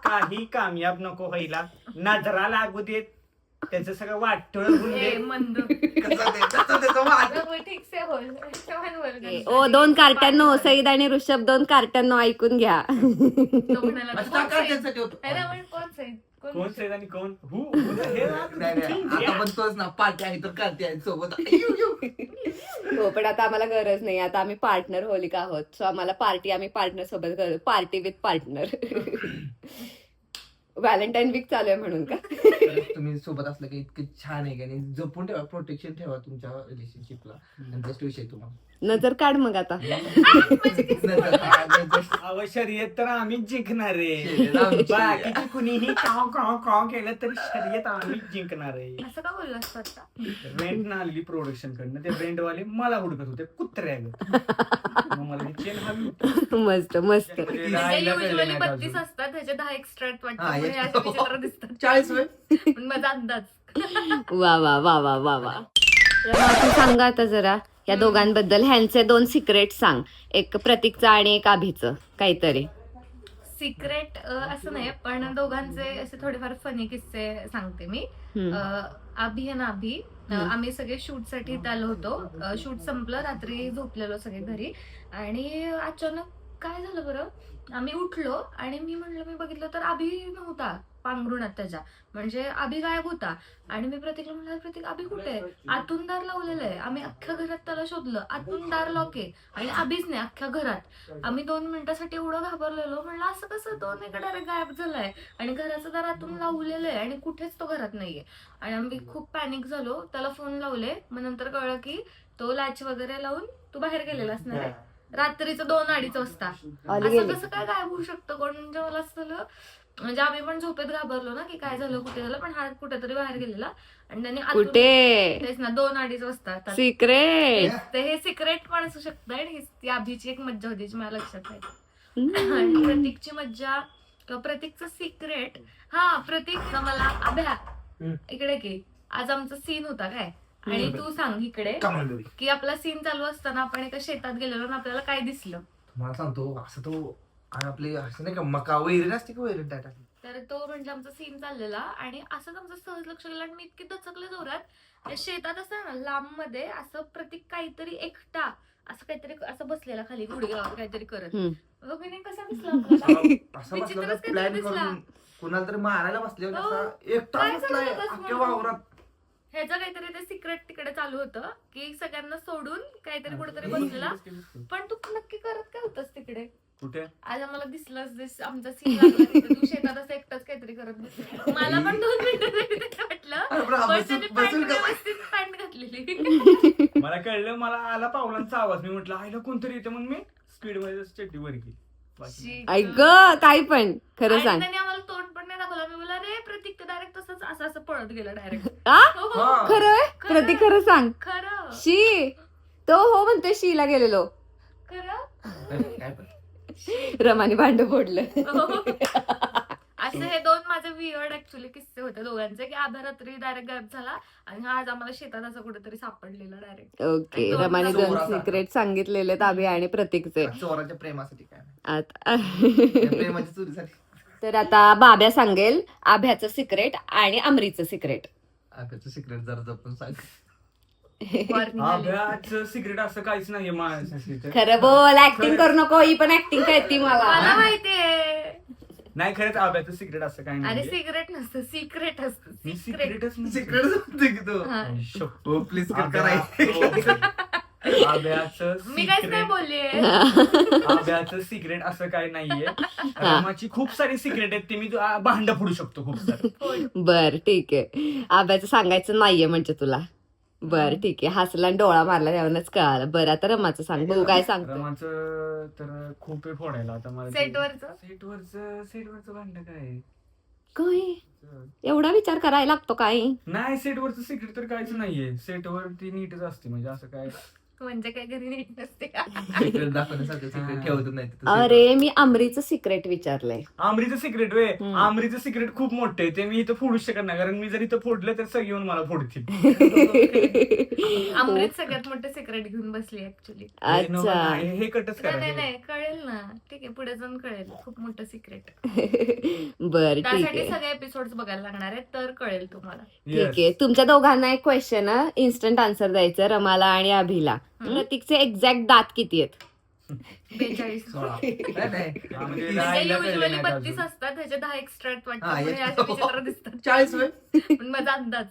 काही कामयाब नको व्हायला, नजरा लागू देत, त्याचं सगळं वाटोळ होऊन ए, दे. मंद. ठीक से बोल. छान बोल. ओ 2 कार्ट्यांनो, सईद आणि ऋषभ 2 कार्ट्यांनो ऐकून घ्या. तो म्हणाला, आता कोण काय सईद? त्यासाठी होतं? अरे आपण कोण सईद? कोण कोण ऋषभ? सेद आणि कोण हे आता पण तोच ना, पार्टी आहे तर करते आहे सोबत. हो पण आता आम्हाला गरज नाही, आता आम्ही पार्टनर होलिका आहोत. सो आम्हाला पार्टी आम्ही पार्टनर सोबत करू, party with partner. Valentine week चालू आहे म्हणून का? खरंच तुम्ही सोबत असलं की इतकं छान आहे की नाही, जपून ठेवा, प्रोटेक्शन ठेवा तुमच्या रिलेशनशिपला. बेस्ट विषय तुम्हाला. नजर काढ मग आता. अव शर्यत तर आम्हीच जिंकणार शर्यत आहे. आमची. बाकीचे कुणीही काव काव काव केलं तरी शर्यत आम्हीच जिंकणार आहे. असं का बोललास तू आता? रेंट ना आलेली प्रोडक्शन कडनं ते रेंट वाले मला हुडकत होते कुत्र्या मग मला चेन हवी होती. मस्त मस्त. म्हणजे ते राहायला कळलं युजली नाही 32 अजून. असतात, त्याचे 10 एक्स्ट्रा वाटतात, हा, म्हणजे extra. असे विचित्र दिसतात. 40 वय. पण माझा अंदाज. वा वा वा वा वा वा. तू सांगा आता जरा या दोघांबद्दल, ह्यांचे 2 सिक्रेट सांग. एक प्रतीकचं आणि एक अभिचं काहीतरी. सिक्रेट असं नाही, पण दोघांचे असे थोडेफार फनी किस्से सांगते मी. अभि आहे ना, अभि आम्ही सगळे शूट साठी इथे आलो होतो. शूट संपलं, रात्री झोपलेलो सगळे घरी, आणि अचानक काय झालं बरं, आम्ही उठलो आणि मी म्हणलं, मी बघितलं तर अभि नव्हता पांघरुणात त्याच्या, म्हणजे अभि गायब होता. आणि मी प्रतीकला म्हणलं, प्रतीक अभि कुठे आहे? आतून दार लावलेलं आहे. आम्ही अख्ख्या घरात त्याला शोधलं, आतून दार लॉक आहे आणि अभिच नाही अख्ख्या घरात. आम्ही 2 मिनिटासाठी एवढं घाबरलेलो, म्हणलं असं कसं 2 एका डायरेक्ट गायब झालाय आणि घराचं दार आतून लावलेलं आहे आणि कुठेच तो घरात नाहीये. आणि आम्ही खूप पॅनिक झालो, त्याला फोन लावले. मग नंतर कळलं की तो लॅच वगैरे लावून तू बाहेर गेलेला असणार आहे. रात्रीचं 2-2:30 वाजता. असं कसं काय गायब होऊ शकतं कोण? म्हणजे मला असं झालं, म्हणजे आम्ही पण झोपेत घाबरलो ना की काय झालं, कुठे झालं, पण हा कुठेतरी बाहेर गेलेला. आणि त्याने आतून- कुठे तेच ना, 2-2:30 वाजता. सिक्रेट? ते हे सिक्रेट पण असू शकतं. आणि ती अभिची एक मज्जा होती जी मला लक्षात आहे. आणि प्रतीकची मज्जा, प्रतीकचं सिक्रेट, हा प्रतीक मला अभ्या इकडे की आज आमचा सीन होता काय, आणि तू सांग इकडे की आपला सीन चालू असताना आपण एका शेतात गेलेलो आणि आपल्याला काय दिसलं. मला सांगतो असं, तो आपले असं नाही का, मका वैरण असते का, वैरण त्या टाकली. तर तो म्हणजे आमचा सीन चाललेला आणि असंच आमचं सहज लक्ष गेलं आणि मी इतकी दचकले जोरात. त्या शेतात असं ना लांब मध्ये असं प्रतीक काहीतरी एकटा असं काहीतरी असं बसलेला खाली गुडघ्यावर काहीतरी करत. मग मी कसा दिसला आपल्याला? असं विचित्रच बसलं काहीतरी प्लॅन दिसला. करून कुणाला तरी मारायला बसले हो. असा एकटा काय बसलाय करत होतास अख्ख्या म्हणून? वावरात. ह्याचं काहीतरी ते सिक्रेट तिकडे चालू होतं की सगळ्यांना सोडून काहीतरी कुठेतरी बसलेला. पण तू नक्की करत काय होतास तिकडे? कुठे आज आम्हाला दिसलंच आमचा सीन लागला तिथे. तू शेतात असं एकटाच काहीतरी करत बसला. मला पण 2 मिनिटं वाटलं, अरे पण पण बसून- त्याने बसून पॅन्ट का- व्यवस्थित पॅन्ट घातलेली. मला कळलं, मला आला पावलांचा आवाज. मी म्हटलं आईला कोणतरी येते म्हणून मी स्पीड मध्ये चड्डी वर गेली. शी. ऐक ग, काही पण खरं आणि सांग. त्याने आम्हाला तोंड पण नाही दाखवला. मी बोला रे प्रतीक, डायरेक्ट तसंच असं असं पळत गेलं डायरेक्ट. आ? हा. खरं प्रतीक खरं सांग. खरं शी तो हो म्हणते, शीला गेलेलो. खरं काय पण. रमाने भांड फोडलं. असं हे 2 माझे वियर्ड ऍक्च्युली किस्से होते दोघांचे, की आधा रात्री डायरेक्ट गायब झाला आणि हा आज आम्हाला शेतात असं कुठेतरी सापडलेला डायरेक्ट. ओके, दोन रमाने 2 चोराचा. सिक्रेट सांगितलेले अभि आणि प्रतीकचे. चोराच्या प्रेमासाठी काय नाही. आता त्या प्रेमाच्या चोरीसाठी. तर आता बाब्या सांगेल आभ्याचं सिक्रेट आणि अमरीचं सिक्रेट. त्याचं सिक्रेट जरा जपून सांग. अभ्याचं सिक्रेट असं काहीच नाहीये माझ्यासाठी. खरं बोल, ऍक्टिंग करू नको. ही पण ऍक्टिंग कळती मला मला. माहितीये. नाही, खरंच अभ्याचं सिक्रेट असं काही अरे नाही. सिक्रेट नसतं, सिक्रेट असतं. मी सिक्रेट. सिक्रेटच नाही. सिक्रेट सांगते की तू. हा. हो प्लीज आभ्याचं मी काहीच नाही सिक्रेट, बोललीये. आभ्याचं सिक्रेट असं काही नाहीये. रमाची खूप सारी सिक्रेट आहेत, ते मी भांड फोडू शकतो खूप सारे. बर ठीक आहे, आभ्याचं सांगायचं नाहीये म्हणजे तुला. बर ठीक आहे, हसला आणि डोळा मारला त्यावरच कळालं. बरं आता रमाचं सांग बघू, काय सांगतो. रमाचं तर खूप आहे फोडायला आता मला. सेटवरचं? सेटवरचं भांड काय? काय एवढा विचार करायला लागतो काय? नाही, सेटवरचं सिक्रेट तर काहीच नाहीये. सेटवर ती नीटच असते, म्हणजे असं काय म्हणजे काय घरी नीट नसते का? सिक्रेट दाखवण्यासारखं सिक्रेट ठेवत नाही तिथं. अरे मी आमरीचं सिक्रेट विचारलंय. आमरीचं सिक्रेट वे हम्म. आमरीचं सिक्रेट खूप मोठं आहे, ते मी इथं फोडू शकत नाही, कारण मी जर इथं फोडलं तर सगळे येऊन मला फोडतील. अमृत सगळ्यात मोठं सिक्रेट घेऊन बसली ऍक्च्युली. अच्छा. हे कटच नाही करा. नाही कळेल ना, ठीक आहे पुढे जाऊन कळेल खूप मोठं सिक्रेट. बर ठीक त्यासाठी आहे. सगळे एपिसोड बघायला लागणार आहेत तर कळेल तुम्हाला. ठीक आहे. तुमच्या दोघांना एक क्वेश्चन इन्स्टंट आन्सर द्यायचं, रमाला आणि अभिला. प्रतीकचे एक्झॅक्ट दात किती आहेत? 42. म्हणजे म्हणजे राहायला युजली कळलं नाही 32 अजून. असतात, त्याचे 10 एक्स्ट्रा हा, वाटतात, एक- असे विचित्र दिसतात. 40 वय पण माझा अंदाज.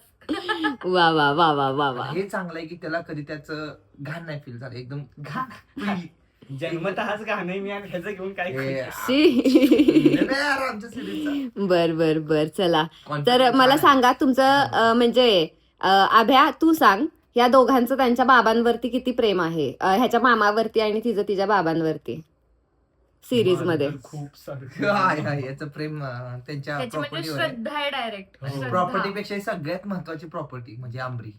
वा वा वा वा वा वा. हे चांगलं आहे की त्याला कधी त्याचं घाण नाही फील झालं, एकदम जन्मतःच गाणं आहे मी, आणि ह्याचं घेऊन काय करू? शी. आमच्या सिरीजचा बर बर बर चला. तर मला सांगा तुमचं म्हणजे आभ्या तू सांग, या दोघांचं त्यांच्या बाबांवरती किती प्रेम आहे, ह्याच्या मामावरती आणि तिचं तिच्या बाबांवरती सिरीज मध्ये? माझं तर खूप सारं याचं प्रेम त्यांच्या त्याची म्हणजे प्रॉपर्टीवर आहे. श्रद्धा आहे डायरेक्ट. प्रॉपर्टी पेक्षा सगळ्यात महत्वाची प्रॉपर्टी म्हणजे आंबरी.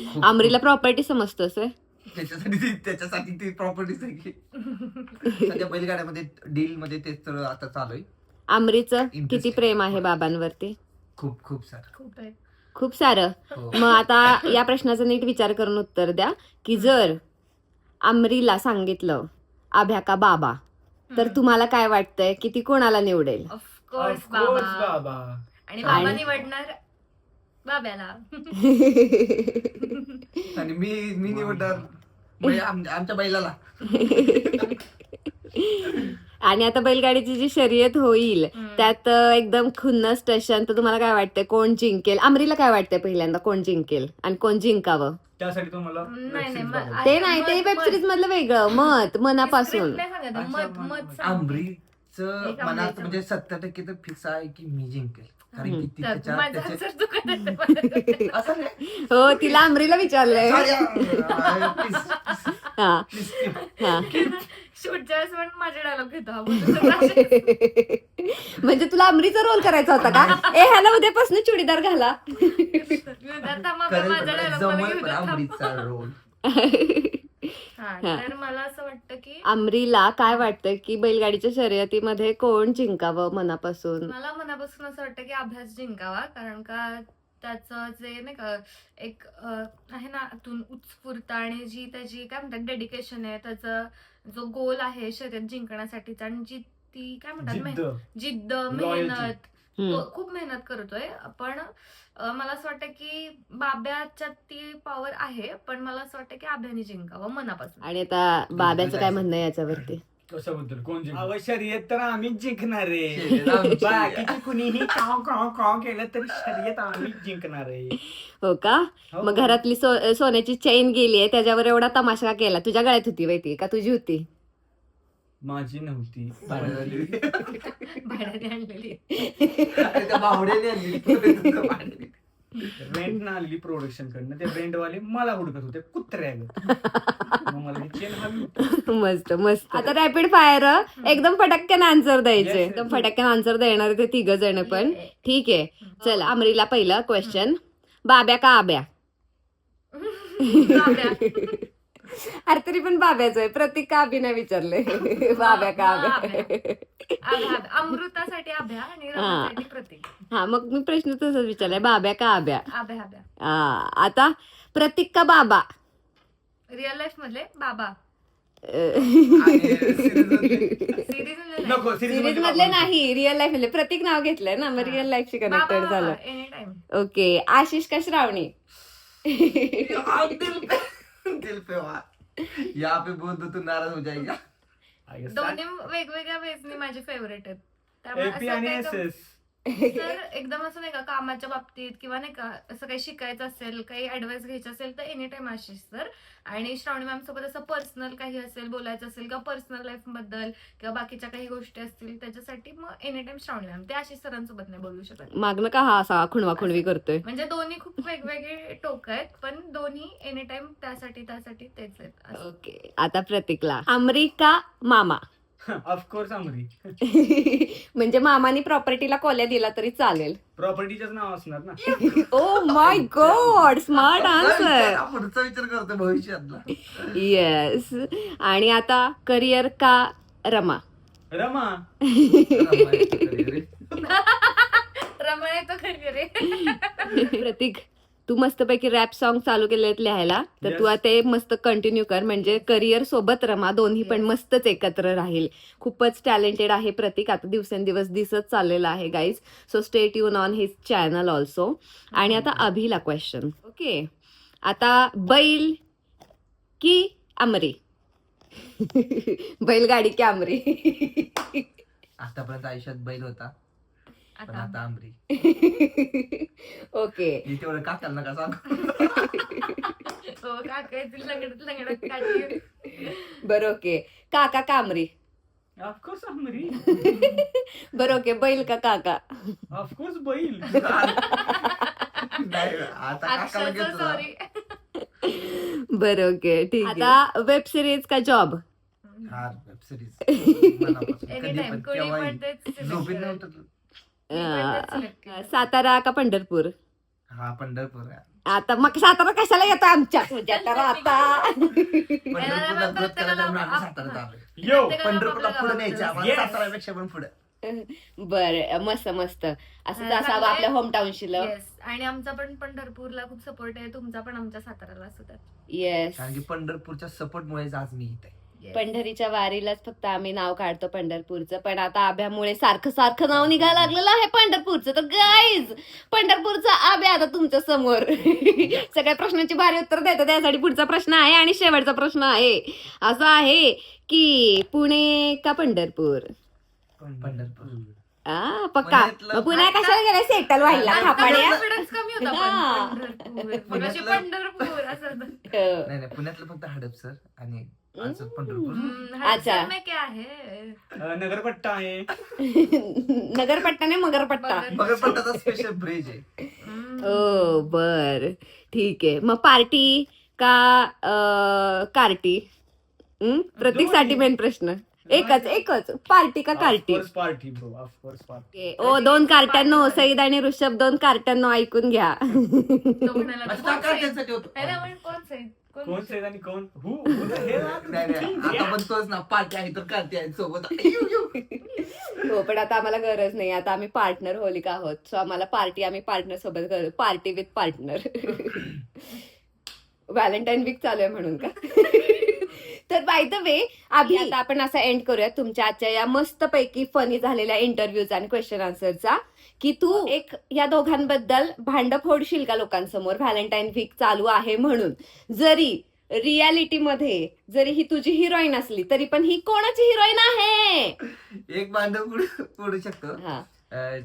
खूप- आमरीला प्रॉपर्टी समजतोस व्हय? त्याच्यासाठी ती प्रॉपर्टी सध्या बैलगाड्यामध्ये डील मध्ये तेच तर आता चालू आहे. आमरीचं किती Interesting. प्रेम आहे बाबांवरती? खूप खूप सारं. खूप आहे. खूप सारं. हो. मग आता या प्रश्नाचा नीट विचार करून उत्तर द्या की जर आमरीला सांगितलं आभ्या का बाबा, तर तुम्हाला काय वाटतंय की ती कोणाला निवडेल? ऑफकोर्स Of course, बाबा. बाबा. आणि बाबा निवडणार बाब्याला. आणि मी निवडणार म्हणजे आमच्या बैलाला. आणि आता बैलगाडीची जी शर्यत होईल त्यात एकदम खुन्नस स्टेशन, तर तुम्हाला काय वाटतंय कोण जिंकेल? आमरीला काय वाटतंय पहिल्यांदा कोण जिंकेल आणि कोण जिंकावं? त्यासाठी तुम्हाला नाही, web series मग- बघायची. ते नाही, ते वेब सिरीज मधलं वेगळं मत मनापासून. Script नाही सांगत, मत मत सांग. आंबरीचं एक मनात आंबरीचं. म्हणजे 70% तर फिक्स आहे की मी जिंकेल, कारण की ती तर त्याच्या माझा त्याच्या- answer चुकत आहे. असं नाही. हो, तिला आमरीला विचारलंय. Please, हा please skip. हा. शूटच्या वेळेस पण माझे डायलॉग घेतो हा, म्हणून सगळं म्हणजे तुला आमरीचा रोल करायचा होता का? ह्याला उद्यापासून चुडीदार घाला. आता मग करेल माझा पण डायलॉग मला जमल घेऊ पण द्या. आंबरीचा रोल. हा, तर मला असं वाटतं की आमरीला काय वाटतं की बैलगाडीच्या शर्यतीमध्ये कोण जिंकावं मनापासून? मला मनापासून असं वाटतं की अभ्यास जिंकावा, कारण का त्याचं जे नाही का एक आहे ना आतून उत्स्फूर्त आणि जी त्याची काय म्हणतात डेडिकेशन आहे, त्याचा जो गोल आहे शर्यत जिंकण्यासाठीचा, आणि जी ती काय म्हणतात जिद्द. जिद्द Loyalty. मेहनत, हम्म. तो खूप मेहनत करतोय. पण मला असं वाटतं की बाब्याच्यात ती पॉवर आहे, पण मला असं वाटतं की आभ्याने जिंकावं मनापासून. आणि आता बाब्याचं काय म्हणणं आहे याच्यावरती? कशाबद्दल कोण जिंकणार? शर्यत तर आम्ही जिंकणार आहे. शर्यत आमची. बाकीचे कुणीही काव काव काव केलं तरी शर्यत आम्ही जिंकणार आहे. हो का? हो. मग घरातली सोन्याची चेन गेली आहे, त्याच्यावर एवढा तमाशा केला. तुझ्या गळ्यात होती माहिती का तुझी होती? माझी नव्हती. भाड्याने आणलेली. आणि त्या बावड्याने आणलेली. त्या बावड्याने. रेंट ना आलेली प्रोडक्शन कडनं, ते रेंट वाले मला हुडकत होते कुत्र्यागत. मग मला ही चेन हवी होती. मस्त मस्त. आता रॅपिड फायर एकदम फटक्यानं आन्सर द्यायचे. Yes. एकदम फटक्यानं आन्सर देणार ते तिघ जण पण. ठीक आहे, चल आमरीला पहिलं क्वेश्चन, बाब्या का आब्या? बाब्या. अरे तरी पण बाब्याच आहे. प्रतीक का अभि नाही विचारले? बाब्या का आब्या? आभ्या. अमृतासाठी आभ्या आणि रमासाठी प्रतीक. हा, मग मी प्रश्न तसंच विचारलाय, बाब्या का आब्या? आभ्या आभ्या. आता प्रतीक का बाबा? रिअल लाईफ मधले बाबा. नको सिरीज मधले नाही, रिअल लाईफ मधले. प्रतीक नाव घेतलंय ना, मग रिअल लाईफशी कनेक्टेड झालं. Any time. ओके, आशिष का श्रावणी? दिल पे वार. यहाँ पे बोल दो तो नाराज हो जाएगा. दोन्ही वेगवेगळ्या वेजनी माझे फेवरेट आहेत. त्यामुळे एपी असं आणि काही एसएस. तर एकदम असं नाही का कामाच्या बाबतीत किंवा नाही का असं काही शिकायचं असेल, काही ऍडवाइस घ्यायचं असेल तर एनी टाइम आशिष सर. आणि श्रावणी मॅम सोबत असं पर्सनल काही असेल, बोलायचं असेल किंवा पर्सनल लाईफ बद्दल किंवा बाकीच्या काही गोष्टी असतील त्याच्यासाठी मग एनी टाइम श्रावणी मॅम. ते आशिष सरांसोबत नाही बोलू शकत. मागणं का हा असा खुणवा खुणवी करतोय? म्हणजे दोन्ही खूप वेगवेगळे टोक आहेत, पण दोन्ही एनी टाइम त्यासाठी तेच आहेत असं. ओके, आता प्रतीकला, आमरी का मामा? ऑफकोर्स आमरी. म्हणजे मामानी प्रॉपर्टीला कोल्या दिला तरी चालेल. प्रॉपर्टीचंच नाव असणार ना. Oh my God, smart answer. पुढचा विचार करतो भविष्यातला. येस. आणि आता करिअर का रमा? रमा. रमाय तो खरी रे. प्रतीक, तू मस्तपैकी रॅप सॉन्ग चालू केले लिहायला, तर Yes. तू आता ते मस्त कंटिन्यू कर. म्हणजे करिअर सोबत रमा दोन्ही पण Yes. मस्तच एकत्र राहील. खूपच टॅलेंटेड आहे प्रतीक, आता दिवसेंदिवस दिसत चाललेला आहे guys. So stay tune on his channel also. आणि आता अभिला क्वेश्चन. ओके, आता बैल की आमरी? बैलगाडी की आमरी? आतापर्यंत आयुष्यात बैल होता, पण आता आता आमरी. ओके. हे तेवढं काकाला नका सांगू. हो काकायची लंगडत लंगडत काढली. बरं ओके, काका कामरी? ऑफकोर्स आमरी. बरं ओके, बैल का काका? ऑफकोर्स बैल. नाही, आता काकाला अक्षरशः घेतो ना. सॉरी. बरं ओके, ठीक आहे. आता वेब सिरीज का जॉब? हा, वेब सिरीज. एनी टाइम कोणी पण तेच झोपेत select नव्हतं. करेल. मी पण तेच select केलं. सातारा का पंढरपूर? हा, पंढरपूर आहे. आता मग सातारा कशाला येतो आमच्या तुझ्या तर आता? पंढरपूरला व्रत करायला म्हणून आम्ही साताऱ्यात आलोय. यो. पंढरपूरला पुढे न्यायचं आम्हाला, Yes. साताऱ्यापेक्षा पण पुढे. बर, मस्त मस्त. असं चांगलं असावं आहे. आपल्या होम टाउनशी लव. Yes. आणि आमचा पण पंढरपूरला खूप सपोर्ट आहे, तुमचा पण आमच्या साताऱ्याला असू द्या. येस. कारण की पंढरपूरच्या सपोर्टमुळेच आज मी इथे आहे. Yes. पंढरीच्या वारीलाच फक्त आम्ही नाव काढतो पंढरपूरचं, पण आता आभ्यामुळे सारखं सारखं नाव निघायला लागलेलं आहे पंढरपूरचं. तर गाईज, पंढरपूरचा आभ्या आता तुमच्या समोर सगळ्या प्रश्नांची भारी उत्तर देतो. त्यासाठी पुढचा प्रश्न आहे आणि शेवटचा प्रश्न आहे, असा आहे की पुणे का पंढरपूर? पंढरपूर. पक्का. पुण्यातलं- मग पुण्या कशाला गेला सेटल व्हायला आता खापाड्या? confidence कमी होता पण हा. पंढरपूर. मगाशी पंढरपूर असं होतं. नाही नाही, पुण्यातलं फक्त हडपसर आणि आज पंढरपूर. अच्छा. हडसन में क्या है? नगरपट्टा आहे. नगरपट्टा नाही मगरपट्टा. मगर पट्टाचा स्पेशल ब्रिज आहे. ओ बर, ठीक आहे. मग पार्टी का कार्टी? प्रतीकसाठी मेन प्रश्न एकच, पार्टी का कार्टी? Of course party bro, of course party. ओ, दोन कार्ट्यांनो, सईद आणि ऋषभ, दोन कार्ट्यांनो ऐकून घ्या. तो म्हणाला, अच्छा, कोण काय सईद? त्यांच्यासाठी होतं? है ना, म्हण, कोण सईद? कोण सेद आणि कोण हु? नाही नाही, आता पण तोच ना, पार्टी आहे तर कार्टी आहे सोबत. हो, पण आता आम्हाला गरज नाही. आता आम्ही पार्टनर होलिका आहोत. सो आम्हाला पार्टी आम्ही पार्टनर सोबत करू. Party with partner. Valentine week चालू आहे म्हणून का? तर बाय द वे, आधी आता आपण असा एंड करूया तुमच्या आजच्या या मस्तपैकी फनी झालेल्या इंटरव्ह्यूचा आणि क्वेश्चन आन्सरचा, की तू एक या दोघांबद्दल भांड फोडशील का लोकांसमोर व्हॅलेंटाईन वीक चालू आहे म्हणून? जरी रियालिटीमध्ये जरी ही तुझी हिरोईन असली तरी पण ही कोणाची हिरोईन आहे? एक बांधव पुढू शकतो. हा.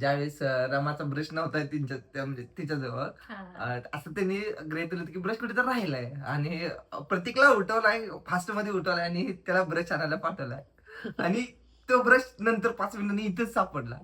ज्यावेळेस रमाचा ब्रश नव्हता म्हणजे तिच्याजवळ, हा. असं त्यांनी ग्रे केलं की ब्रश कुठे तर राहिलाय आणि प्रतीकला उठवलाय, फास्ट मध्ये उठवलाय आणि त्याला ब्रश आणायला पाठवलाय आणि तो ब्रश नंतर 5 मिनिटांनी इथेच सापडला.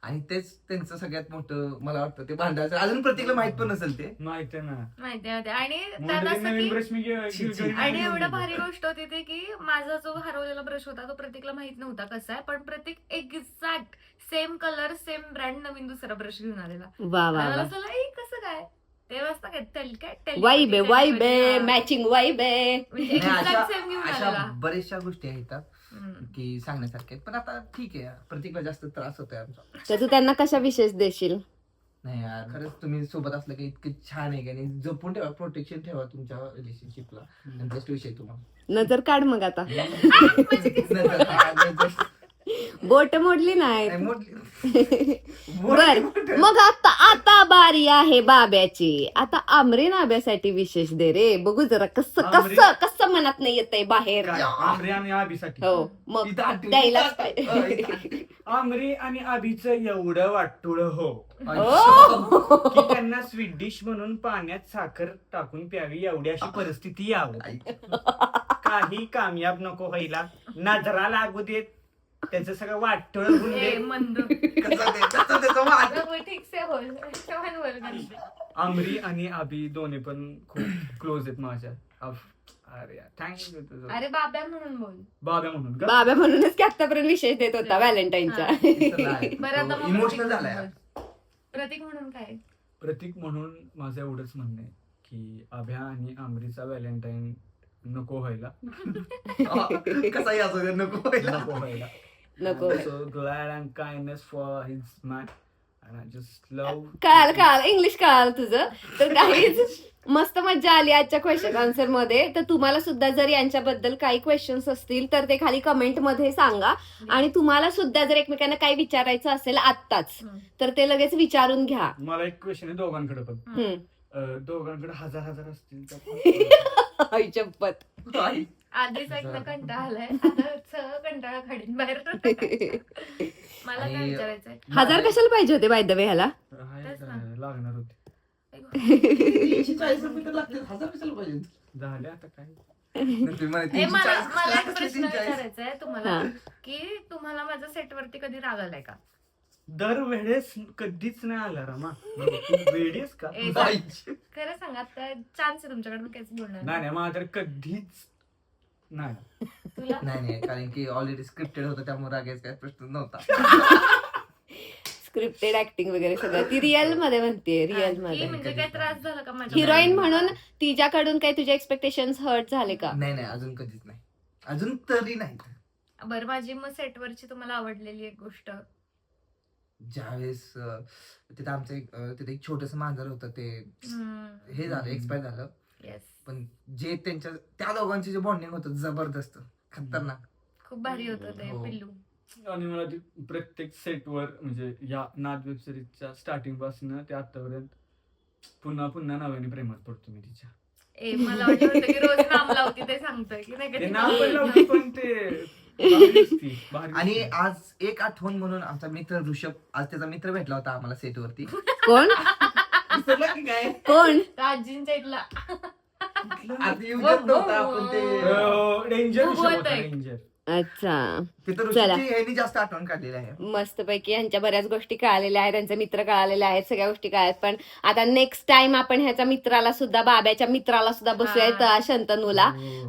आणि तेच त्यांचं सगळ्यात मोठं मला वाटतं ते भांडायचं. अजून प्रतीकला माहित पण नसेल ते. माहिती आहे ना. माहिती आहे. आणि त्यात म्हणून असं नवीन की ब्रश मी आणि एवढं भारी गोष्ट होती ते की माझा जो हरवलेला ब्रश होता तो प्रतीकला माहित नव्हता कसा आहे, पण Pratik exact same colour same brand नवीन दुसरा ब्रश घेऊन आलेला. वा वा मला वा. असं "ऐ, कसं काय ते वाजता काय वाईब आहे, वाईब आहे, मॅचिंग वाईब आहे. नाही, एक्झॅक्ट सेम घेऊन अशा आलेला. बऱ्याचशा गोष्टी आहेत हम्म. की सांगण्यासारख्या आहेत. पण आता ठीक आहे, प्रतीकला जास्त त्रास होतोय आमचा. तर तू त्यांना कशा विशेष देशील? नाही यार, खरंच तुम्ही सोबत असलं की इतकं छान आहे की आणि जपून ठेवा, प्रोटेक्शन ठेवा तुमच्या रिलेशनशिपला. आणि बेस्ट विषय तुम्हाला नजर काढ मग आता. नंतर- बोट मोडली नाही. नाही, मोडली. बर, मग आता बारी आहे बाब्याची. आता आमरे नाब्यासाठी विशेष दे रे, बघू जरा कसं कसं कसं मनात नाही येतंय बाहेर. काय, आमरी आणि आबीसाठी. हो, मग इथं आठवली. द्यायलाच इथं पाहिजे. आठवली. आमरी आणि आबीचं एवढं वाटोळ हो ओ. की त्यांना स्वीट डिश म्हणून पाण्यात साखर टाकून प्यावी एवढी अशी परिस्थिती यावं. काही कामयाब नको व्हायला, नजरा लागू देत, त्याचं सगळं वाटोळ होऊन ए, दे. मंद कसं त्याचं वाद. ठीक से बोल, छान बोल गणेश. आमरी आणि आबी दोन्ही पण खूप क्लोज आहेत माझ्या. अरे थँक्यू तुझं. अरे बाब्या म्हणून बोल. बाब्या म्हणून का? बाबा म्हणूनच की आतापर्यंत विषय देत होता व्हॅलेंटाईनच्या. बरं आता मग इमोशनल प्रतीक झालाय. म्हणून बोल. प्रतीक म्हणून काय? प्रतीक म्हणून माझं एवढंच म्हणणं आहे की अभ्या आणि आमरीचा व्हॅलेंटाईन नको व्हायला. कसाही असू दे, नको व्हायला. नको व्हायला. नको. So glad and kindness for his man and I just love. कळाल इंग्लिश कळाल तुझं. तर काहीच मस्त मजा आली आजच्या क्वेश्चन आन्सर मध्ये. तर तुम्हाला सुद्धा जर यांच्याबद्दल काही क्वेश्चन्स असतील तर ते खाली कमेंट मध्ये सांगा. आणि तुम्हाला सुद्धा जर एकमेकांना काही विचारायचं असेल आत्ताच तर ते लगेच विचारून घ्या. मला एक क्वेश्चन आहे दोघांकडे पण. हम्म. दोघांकडे 1000 असतील तर आई चप्पत. आधीच एकदा कंटाळा आलाय, आता कंटाळा काढीन बाहेर. मला काय आणि- विचारायचंय? 1000 कशाला पाहिजे होते बाय द वे ह्याला? तेच ना. लागणार होते. 340 रुपये तर लागतील, 1000 कशाला पाहिजे? झाले आता काय. तुम्ही म्हणे ए, मला 340 मला एक कसले प्रश्न 340? विचारायचा आहे तुम्हाला की तुम्हाला माझ्या सेटवरती कधी राग आलाय का? दरवेळेस कधीच नाही आला रमा. तू वेडीस का? ए, बाई. खरं सांगा, आता चान्स आहे तुमच्याकडे, मी काहीच बोलणार नाही नाही मला तर कधीच नाही. तुला नाही कारण की ऑलरेडी स्क्रिप्टेड होतं, त्यामुळे रागायचा काही प्रश्न नव्हता. स्क्रिप्टेड ऍक्टिंग वगैरे सगळं ती रिअल मध्ये म्हणते. रिअल की मध्ये म्हणजे काय त्रास झाला का माझ्या? हिरोईन म्हणून तिच्याकडून काही तुझे एक्सपेक्टेशन हर्ट झाले का? नाही अजून कधीच नाही, अजून तरी नाही. बरं, माझी मग सेटवरची तुम्हाला आवडलेली एक गोष्ट? ज्यावेळेस तिथं तिथे एक छोटस मांजर होतं, ते हे झालं, एक्सपायर झालं. येस, पण जे त्या दोघांचे जे बॉन्डिंग होतं जबरदस्त, खतरनाक. खूप भारी होतं ते हो. पिल्लू. आणि मला ती प्रत्येक सेटवर म्हणजे या नाद वेब सिरीजच्या स्टार्टिंग पासून ते आतापर्यंत पुन्हा नव्याने प्रेमात पडतो मी तिच्या. ए, मला वाटलं होतं की रोज नाम लावती ते सांगतोय की नाही ते कधी नाव पण लावते पण ते भारी असती, भारी आणि असती. आज एक आठवण म्हणून आमचा मित्र ऋषभ, आज त्याचा मित्र भेटला होता आम्हाला सेटवरती. कोण विसरला की काय? कोण? राजींच्या इथला. आता येऊ देत नव्हता आपण ते. डेंजर खूप होत आहे. डेंजर. अच्छा, तिथं चला. ऋषभची ह्यांनी जास्त आठवण काढलेली आहे. मस्तपैकी ह्यांच्या बऱ्याच गोष्टी कळालेल्या आहेत, त्यांचे मित्र कळालेले आहेत, सगळ्या गोष्टी कळाल्यात. पण आता नेक्स्ट टाइम आपण ह्याच्या मित्राला सुद्धा, बाब्याच्या मित्राला सुद्धा बसूयात शंतनूला.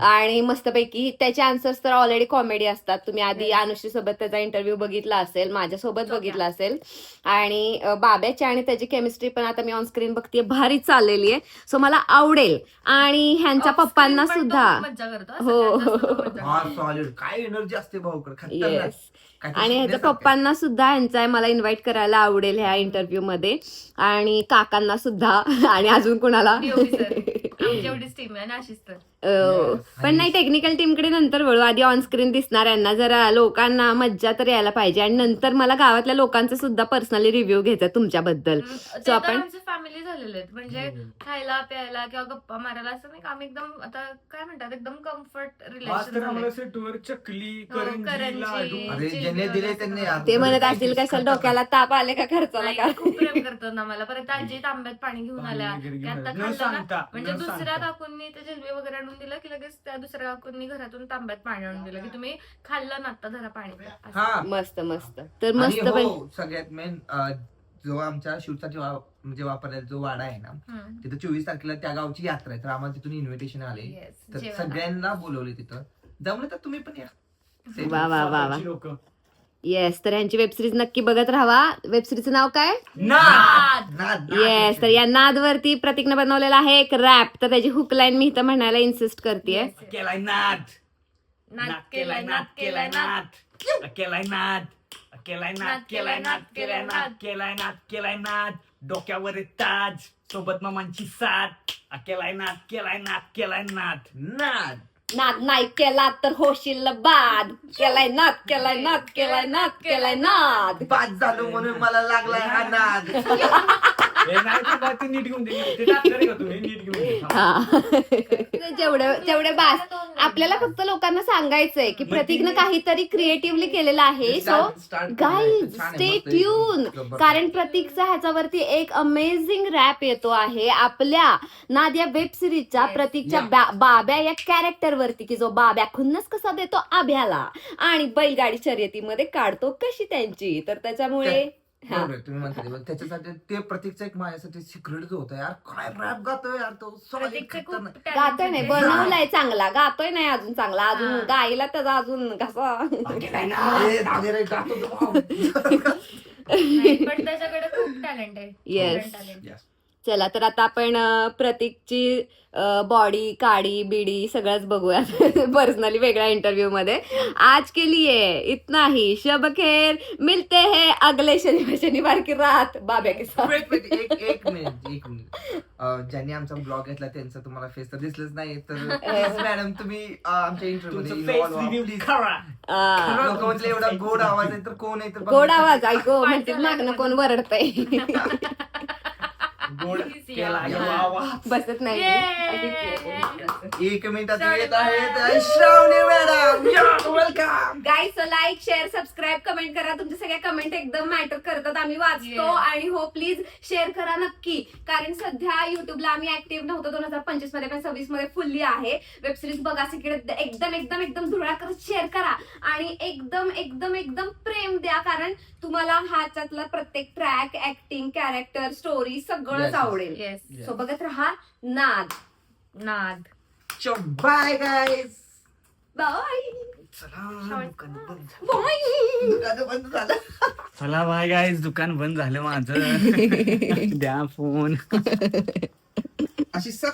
आणि मस्तपैकी त्याचे आन्सर्स तर ऑलरेडी कॉमेडी असतात. तुम्ही आधी अनुश्री सोबत त्याचा इंटरव्ह्यू बघितला असेल, माझ्यासोबत बघितला असेल. आणि बाब्याची आणि त्याची केमिस्ट्री पण आता मी ऑन स्क्रीन बघतेय, भारी चाललेली आहे. सो मला आवडेल. आणि ह्यांच्या Off screen पप्पांना पण तो सुद्धा खूप मज्जा करतो, असं हो. काय जास्त तो मज्जा हा करतो. सॉलिड, काय एनर्जी असते भाऊकडे, येस. खतरनाक. आणि ह्याच्या पप्पांना सुद्धा ह्यांचा मला इन्व्हाइट करायला आवडेल ह्या इंटरव्ह्यू मध्ये. आणि काकांना सुद्धा. आणि अजून कुणाला? DOP sir. आमची एवढीच टीम आहे आणि अशीच तर. पण नाही, टेक्निकल टीमकडे नंतर वळू. आधी ऑन स्क्रीन दिसणार यांना जरा लोकांना मज्जा तर यायला पाहिजे. आणि नंतर मला गावातल्या लोकांचे सुद्धा पर्सनली रिव्ह्यू घ्यायचा तुमच्याबद्दल. ते So तर आपण आमचे फॅमिली झालेले आहेत, म्हणजे खायला प्यायला किंवा गप्पा मारायला असं नाही का, आम्ही एकदम आता काय म्हणतात एकदम कम्फर्ट आज रिलेशन तर आम्हाला सेटवर चकली, करंजी, करंजी. लाडू. अरे ज्यांनी दिले त्यांनी ते म्हणत असतील कशाला डोक्याला ताप आले का खर्चाला का? खूप प्रेम करतो ना मला. परत आजी तांब्यात पाणी घेऊन आल्या पाणी वगैरे की घेऊन आता आल्या. न खाल्लं ना, सांगता, म्हणजे न दुसऱ्या सांगता. काकूंनी ते जिलबी वगैरे आणून दिलं की लगेच त्या दुसऱ्या काकूंनी घरातून तांब्यात पाणी आणून दिलं की तुम्ही खाल्लं ना, आता धरा पाणी प्या. असं. हा. मस्त मस्त. तर आणि मस्त हो, सगळ्यात मेन जो आमच्या शूटसाठी म्हणजे वापरलेला जो वाडा आहे ना, हम्म. तिथं 24 तारखेला त्या गावची यात्रा आहे, तर आम्हाला तिथून इन्व्हिटेशन आले. Yes, तर जेवायला. सगळ्यांना बोलवले तिथं. जमलं तर तुम्ही पण या. वा वा वा वा. स्वतःची लोकं. येस, तर यांची वेबसिरीज नक्की बघत राहा. वेबसिरीजचं नाव काय? नाद. नाद. येस, तर या नादवरती प्रतीकनं बनवलेला आहे एक रॅप. तर त्याची हुक लाईन मी इथं म्हणायला इन्सिस्ट करतेय. Yes, yes. केलाय नाद. नाद केलाय, नाद केलाय, नाद. केलाय नाद. केलाय नाद, केलाय नाद, केलाय नाद, केलाय नाद, केलाय नाद. डोक्यावर एक ताज, सोबत मामांची साथ. केलाय नाद, केलाय नाद, केलाय नाद. नाद. नाद नाही केला तर होशील बाद. केलाय नाद, केलाय नाद, केलाय नाद, केलाय नाद. बाद झालो म्हणून मला लागलाय हा नाद. हे नाही ते बात ते नीट घेऊन दे. ते टाकणार आहे का तुम्ही? नीट घेऊन दे. हा. जेवढे बास. आपल्याला फक्त लोकांना सांगायचंय की प्रतीकनं काहीतरी क्रिएटिव्हली केलेलं आहे. So guys stay tune. कारण प्रतीकचा ह्याच्यावरती एक अमेझिंग रॅप येतो आहे आपल्या नाद या वेब सिरीजच्या प्रतीकच्या बाब्या या कॅरेक्टर वरती, की जो बाब्या खुन्नस कसा देतो आभ्याला आणि बैलगाडी शर्यतीमध्ये काढतो कशी त्यांची. तर त्याच्यामुळे बरोबर आहे, तुम्ही म्हणता ते. पण त्याच्यासाठी ते प्रतीकचा एक माझ्यासाठी सिक्रेट जो होता यार, काय रॅप गातोय यार तो, solid प्रतीकचे खूप खतरनाक. गातोय नाही, talented आहे. बनवलाय चांगला, गातोय नाही अजून चांगला, अजून हा. गायला त्याचा अजून कसा ए, दादे रे, गातो तो, वाव. नाही, पण त्याच्याकडे खूप टॅलेंट आहे. Yes. टॅलेंट. Yes. चला तर आता आपण प्रतीकची बॉडी काडी बिडी सगळंच बघूया पर्सनली वेगळ्या इंटरव्ह्यू मध्ये. आज के लिए इतना ही, शब खेर, मिलते हैं अगले शनिवार की रात बाब्या के साथ. Wait, wait, एक मिनिट. ज्यांनी आमचा ब्लॉग घेतला त्यांचं तुम्हाला फेस तर दिसलंच नाही, तर प्लीज मॅडम तुम्ही आमच्या इंटरव्ह्यू तुमचं मध्ये फेस involve व्हा, रिव्ह्यू please. करा. लोक म्हटले एवढा गोड आवाज आहे तर कोण आहे तर बघा. गोड आवाज ऐको म्हणते मागणं कोण वरडतय गोड केला या. वा वा. बसत नाही. Yay! एक मिनिटात येत आहेत Shravani madam, welcome. Guys so like share subscribe comment करा. तुमच्या सगळ्या कमेंट एकदम मॅटर करतात, आम्ही वाचतो. Yes. आणि हो प्लीज शेअर करा नक्की, कारण सध्या युट्यूबला आम्ही ऍक्टिव्ह नव्हतो 2025 मध्ये, पण 26 मध्ये फुल्ली आहे. वेबसिरीज बघा, सिक्रेट एकदम एकदम एकदम धुळा करत शेअर करा आणि एकदम एकदम एकदम प्रेम द्या, कारण तुम्हाला ह्याच्यातला प्रत्येक ट्रॅक, ऍक्टिंग, कॅरेक्टर, स्टोरी सगळंच Yes. आवडेल. Yes. सो बघत राहा नाद. नाद. Bye guys. बाय चला दुकान बंद झालं. बाय. दुकानं बंद झालं. चला बाय गाईज, दुकान बंद झालं माझं. द्या फोन. अशी सर